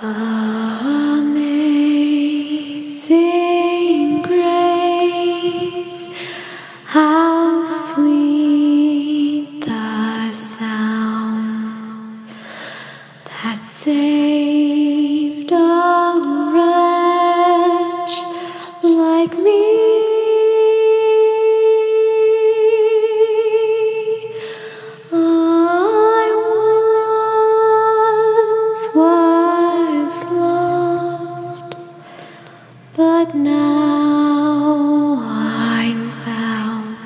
Amazing grace, how sweet the sound that saved a wretch like me. Was lost, but now I'm found.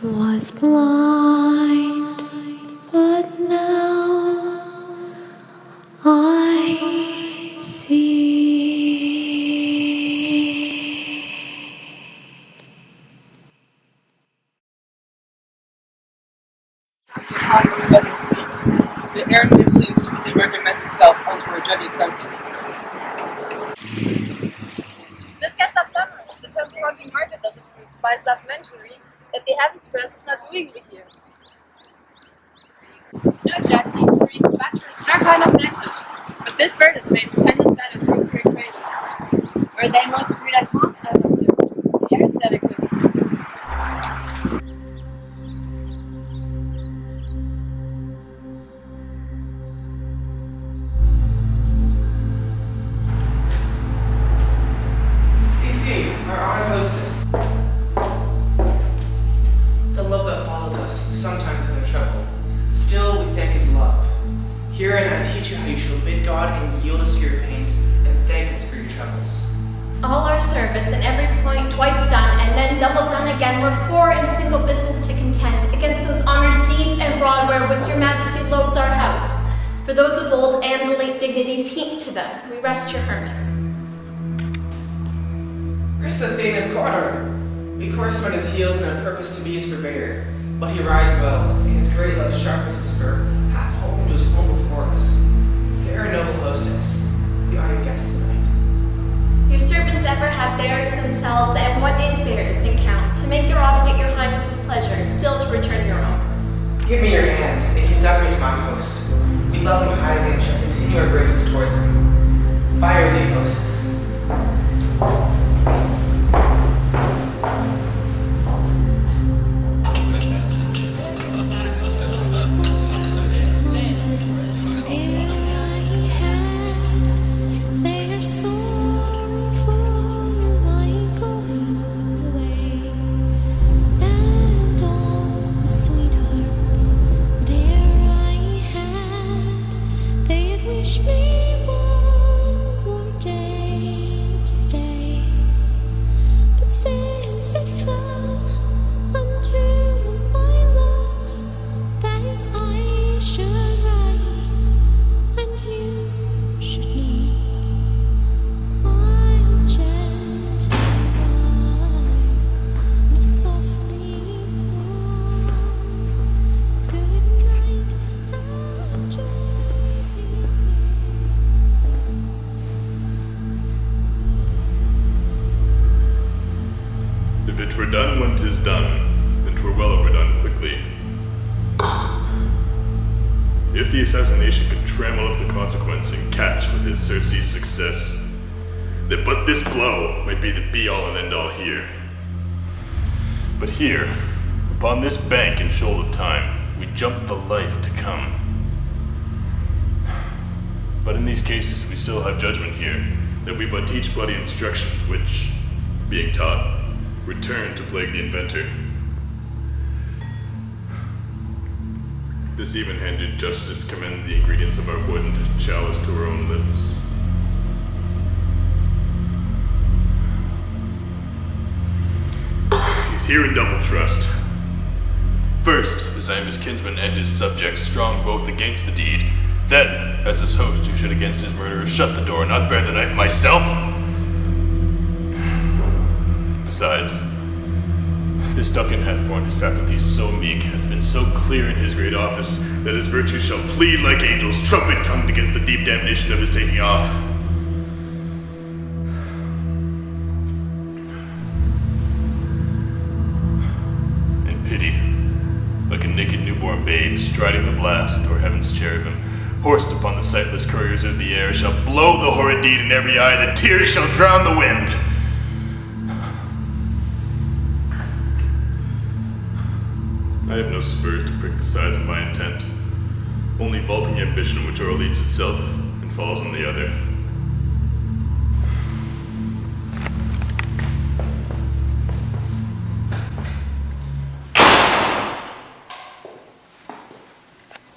Was blind, but now I see. As you have a pleasant seat, the air nimbly and sweetly recommends itself unto her judge's senses. This guest of summer, the temple haunting market does approve, but is left mentionary that they have expressed as willingly here. No judging, for he is bachelor's no kind of language, but this bird is made pendant bed and brokery cradle. Where they most breed at home, I have observed. The air is delicate. Our honored hostess. The love that follows us sometimes is in trouble. Still, we thank his love. Herein I teach you how you shall bid God and yield us for your pains, and thank us for your troubles. All our service in every point twice done, and then double done again, we're poor and single business to contend against those honors deep and broad wherewith your majesty loads our house. For those of old and the late dignities heaped to them, we rest your hermits. Where's the Thane of Cawdor? We course on his heels and have purpose to be his purveyor, but he rides well, and his great love sharp as a spur, hath homed his home before us. Fair and noble hostess, we are your guests tonight. Your servants ever have theirs themselves, and what is theirs in count, to make their obligate your highness's pleasure, still to return your own. Give me your hand, and conduct me to my host. We love him highly and shall continue our graces towards him. By your leave, hostess. Wish me one more day to stay, but since it fell unto my lot that I should rise and you should not, I'll gently rise and softly call good night and joy. If it were done when 'tis done, then 'twere well overdone quickly. If the assassination could trammel up the consequence and catch with his Circe's success, that but this blow might be the be-all and end-all here. But here, upon this bank and shoal of time, we jump the life to come. But in these cases we still have judgment here, that we but teach bloody instructions which, being taught, return to plague the inventor. This even-handed justice commends the ingredients of our poisoned chalice to her own lips. He's here in double trust. First, as I am his kinsman and his subject, strong both against the deed. Then, as his host, who should against his murderer shut the door, not bear the knife myself. Besides, this Duncan hath borne his faculties so meek, hath been so clear in his great office, that his virtues shall plead like angels, trumpet-tongued against the deep damnation of his taking off. And pity, like a naked newborn babe striding the blast, or heaven's cherubim, horsed upon the sightless couriers of the air, shall blow the horrid deed in every eye, the tears shall drown the wind. I have no spurs to prick the sides of my intent, only vaulting ambition which o'erleaps itself and falls on the other.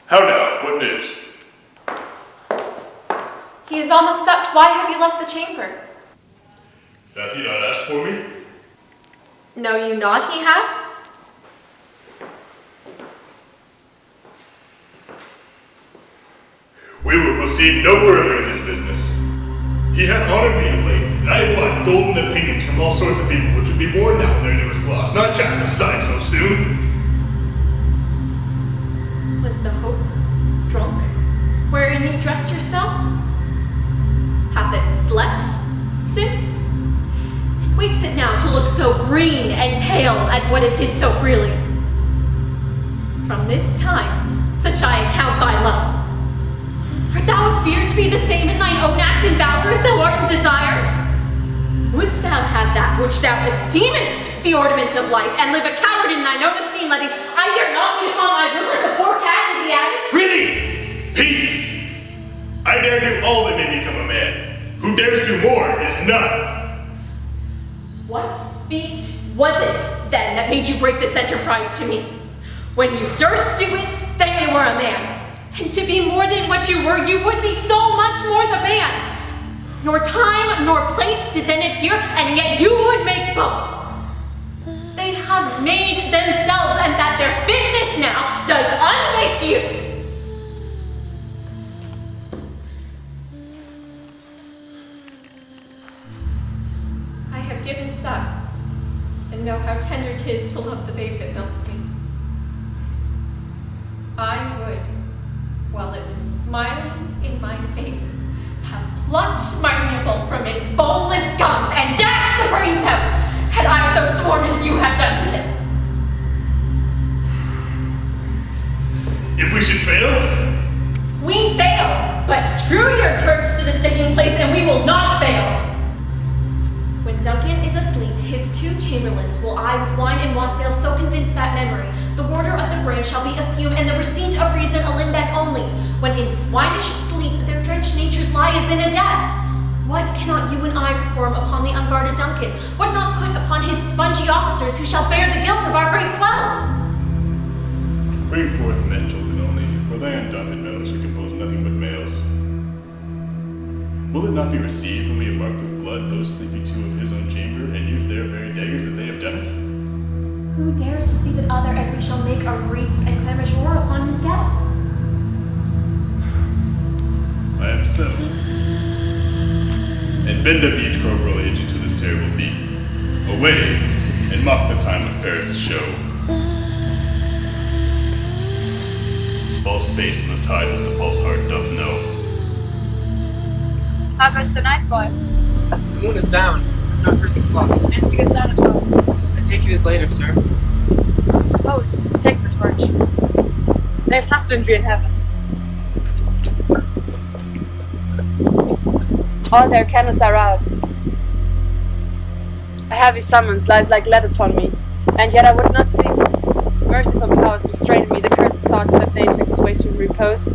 How now? What news? He is almost supped. Why have you left the chamber? Hath he not asked for me? Know you not he has? We will proceed no further in this business. He hath honored me of late, and I have bought golden opinions from all sorts of people which would be worn now in their newest gloss, not cast aside so soon. Was the hope drunk, wherein you dressed yourself? Hath it slept since? It wakes it now to look so green and pale at what it did so freely. From this time, such I account thy love. Art thou afeard to be the same in thine own act and valor as thou art in desire? Wouldst thou have that which thou esteemest the ornament of life, and live a coward in thine own esteem, letting I dare not be upon thy will like a poor cat in the adage? Prithee, peace! I dare do all that may become a man. Who dares do more is none. What beast was it, then, that made you break this enterprise to me? When you durst do it, then you were a man. And to be more than what you were, you would be so much more the man. Nor time nor place did then adhere, and yet you would make both. They have made themselves, and that their fitness now does unmake you. I have given suck, and know how tender 'tis to love the babe that milks me. I would, while it was smiling in my face, have plucked my nipple from its boneless gums and dashed the brains out, had I so sworn as you have done to this. If we should fail? We fail, but screw your courage to the sticking place and we will not fail. When Duncan is asleep, his 2 chamberlains will I with wine and wassail so convince that memory, the warder of the brain shall be a fume, and the receipt of reason a limbeck only, when in swinish sleep their drenched natures lie as in a death. What cannot you and I perform upon the unguarded Duncan? What not put upon his spongy officers who shall bear the guilt of our great quell? Bring forth men jolted only, for thy undaunted males should compose nothing but males. Will it not be received when we have marked with blood those sleepy 2 of his own chamber, and use their very daggers that they have done it? Who dares receive it other as we shall make our griefs and clamors roar upon his death? I am settled. And bend up each corporal agent to this terrible feat. Away, and mock the time of fairest show. False face must hide what the false heart doth know. How goes the night, boy? The moon is down. Not heard the clock. And she goes down at 12. I take it is later, sir. Oh, take the torch. There's husbandry in heaven. All their candles are out. A heavy summons lies like lead upon me, and yet I would not sleep. Merciful powers restrain me, the cursed thoughts that nature gives way to repose.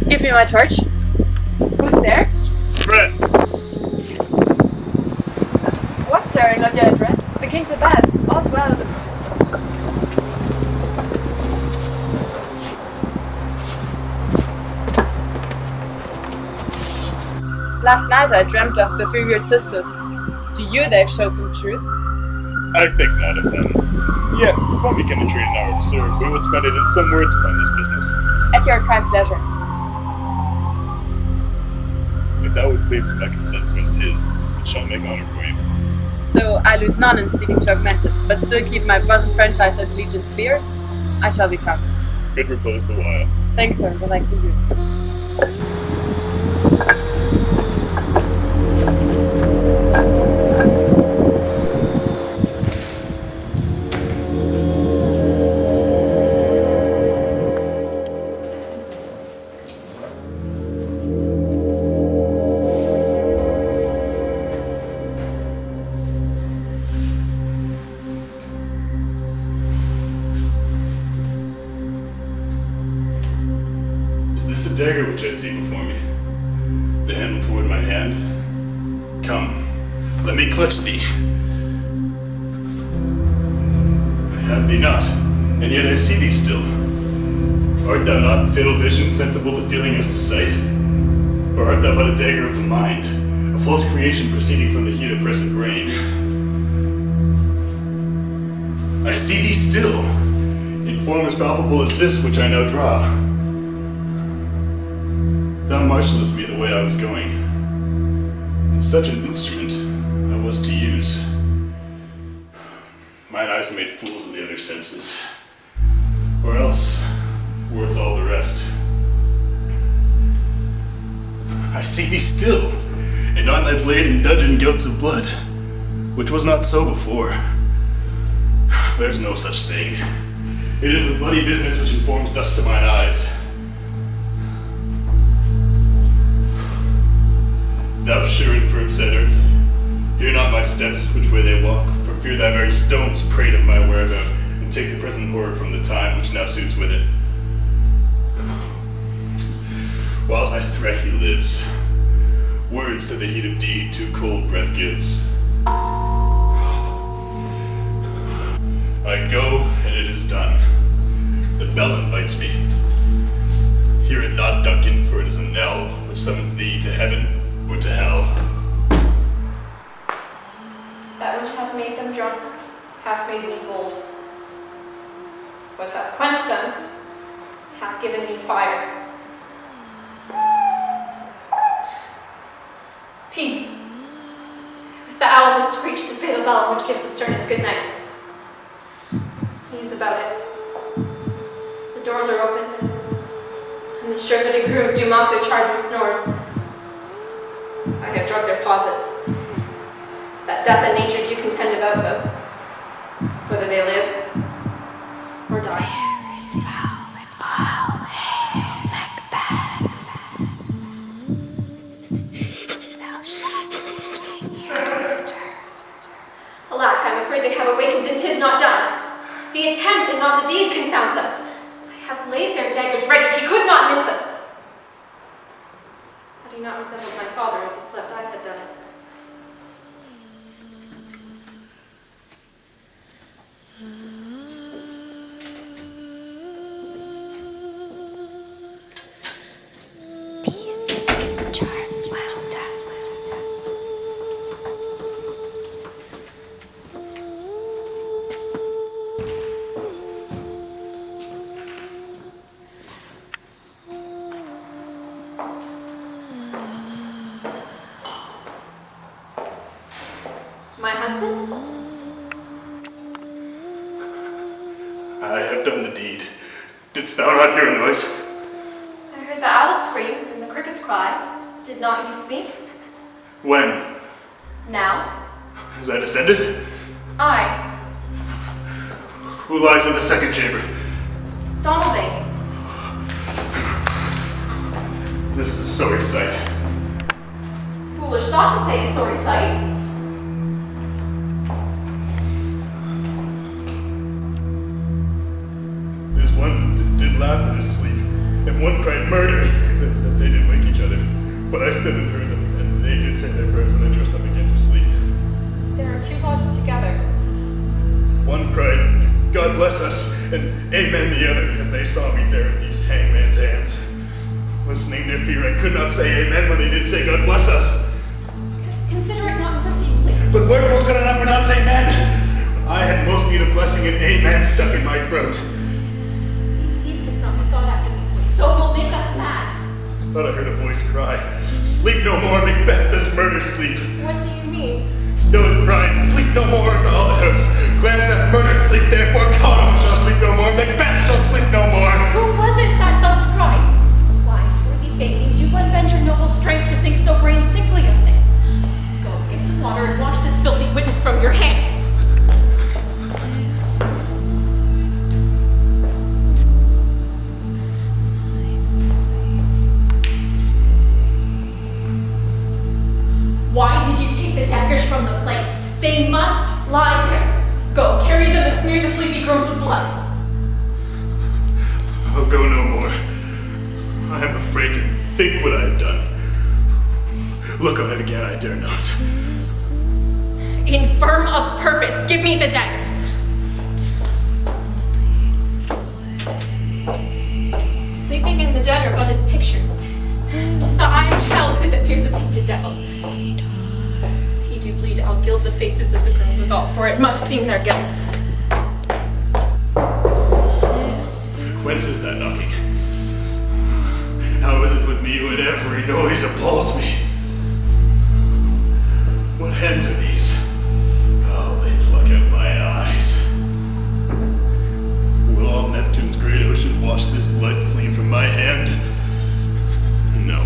Give me my torch. Who's there? Fred! What, sir? Not yet addressed? The king's abed. All's well. Last night I dreamt of the 3 weird sisters. To you they've shown some truth. I think not of them. Yet, when we can entreat an hour to serve, we will spend it in some words upon this business. At your kind's leisure. If thou would cleave to my consentment, it shall make honor for you. So I lose none in seeking to augment it, but still keep my bosom franchise and allegiance clear? I shall be constant. Good repose the while. Thanks, sir. Good night to you. a dagger which I see before me, the handle toward my hand. Come, let me clutch thee. I have thee not, and yet I see thee still. Art thou not fatal vision, sensible to feeling as to sight? Or art thou but a dagger of the mind, a false creation proceeding from the heat of present brain? I see thee still, in form as palpable as this which I now draw. Thou marshalest me the way I was going, and such an instrument I was to use. Mine eyes made fools of the other senses, or else worth all the rest. I see thee still, and on thy blade indulgent gouts of blood, which was not so before. There's no such thing. It is the bloody business which informs thus to mine eyes. Thou sure and firm said earth, hear not my steps which way they walk, for fear thy very stones prate of my whereabout, and take the present horror from the time which now suits with it. Whilst I threat he lives, words to the heat of deed too cold breath gives. I go, and it is done. The bell invites me. Hear it not, Duncan, for it is a knell which summons thee to heaven or to hell. That which hath made them drunk hath made me bold. What hath quenched them hath given me fire. Peace. It was the owl that screeched the fatal bell which gives the sternest good night. He is about it. The doors are open, and the sure-footed grooms do mock their charge with snores. I have drugged their posits, that death and nature do contend about them, whether they live or die. There is foul and foul hail, Macbeth. Thou shalt be king hereafter. Alack, I'm afraid they have awakened, and 'tis not done. The attempt and not the deed confounds us. I have laid their daggers ready, he could not miss them. Had he not resembled my father as he slept, I had done it. Peace, charms wound up. My husband? I have done the deed. Didst thou not hear a noise? I heard the owl scream and the crickets cry. Did not you speak? When? Now? As I descended? I, Who lies in the second chamber? Donalbain. This is a sorry sight. Foolish thought to say a sorry sight. There's one did laugh in his sleep, and one cried murder, that they did wake each other. But I stood and heard them, and they did say their prayers, and then dressed them again to sleep. There are two lodged together. One cried, God bless us, and amen the other, as they saw me there at these hangman's hands. Listening their fear, I could not say amen when they did say God bless us. Consider it not so deeply. But wherefore could I not pronounce amen? I had most need of blessing, and amen stuck in my throat. These deeds must not be thought after these ways. So will make us mad. I thought I heard a voice cry, sleep no more, Macbeth does murder sleep. What do you mean? Still it cried, sleep no more to all the house. Glamis hath murdered sleep, therefore Cawdor shall sleep no more, Macbeth shall sleep no more. Who was it that thus cried? Why, be thinking, do one bend your noble strength to think so brain sickly of things? Go, get some water and wash this filthy witness from your hands. Why did you take the daggers from the place? They must lie there. Go, carry them and smear the sleepy grooms with blood. I'll go no more. I am afraid to think what I have done. Look on it again, I dare not. Infirm of purpose, give me the daggers. Sleeping in the dead are but his pictures. 'Tis the iron childhood that fears a painted devil. He do bleed, I'll gild the faces of the girls withal, for it must seem their guilt. Whence is that knocking? How is it with me when every noise appalls me? What hands are these? Oh, they pluck out my eyes. Will all Neptune's great ocean wash this blood clean from my hand? No.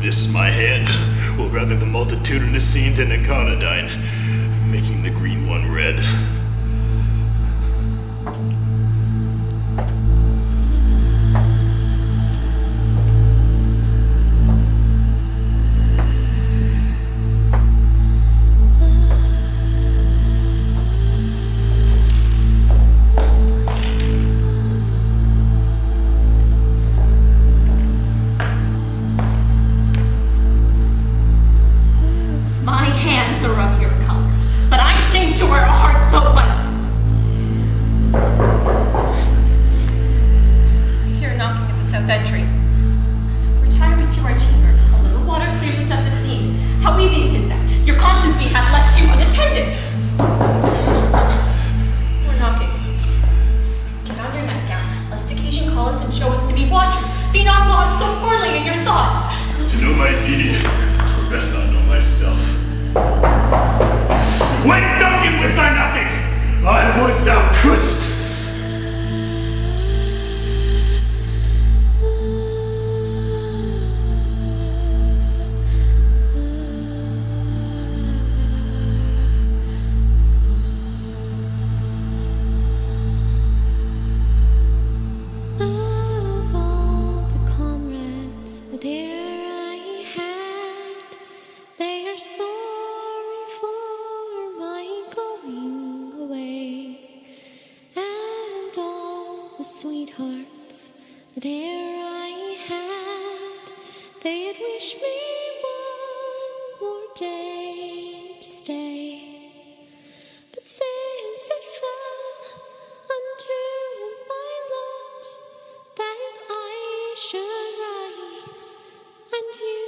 This my hand will gather the multitudinous scenes in Econodine, making the green one red. Sweethearts that e'er I had, they had wished me one more day to stay. But since it fell unto my lot that I should rise and you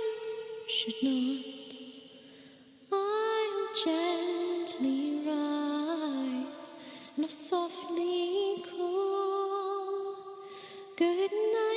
should not, I'll gently rise and I'll softly call good night.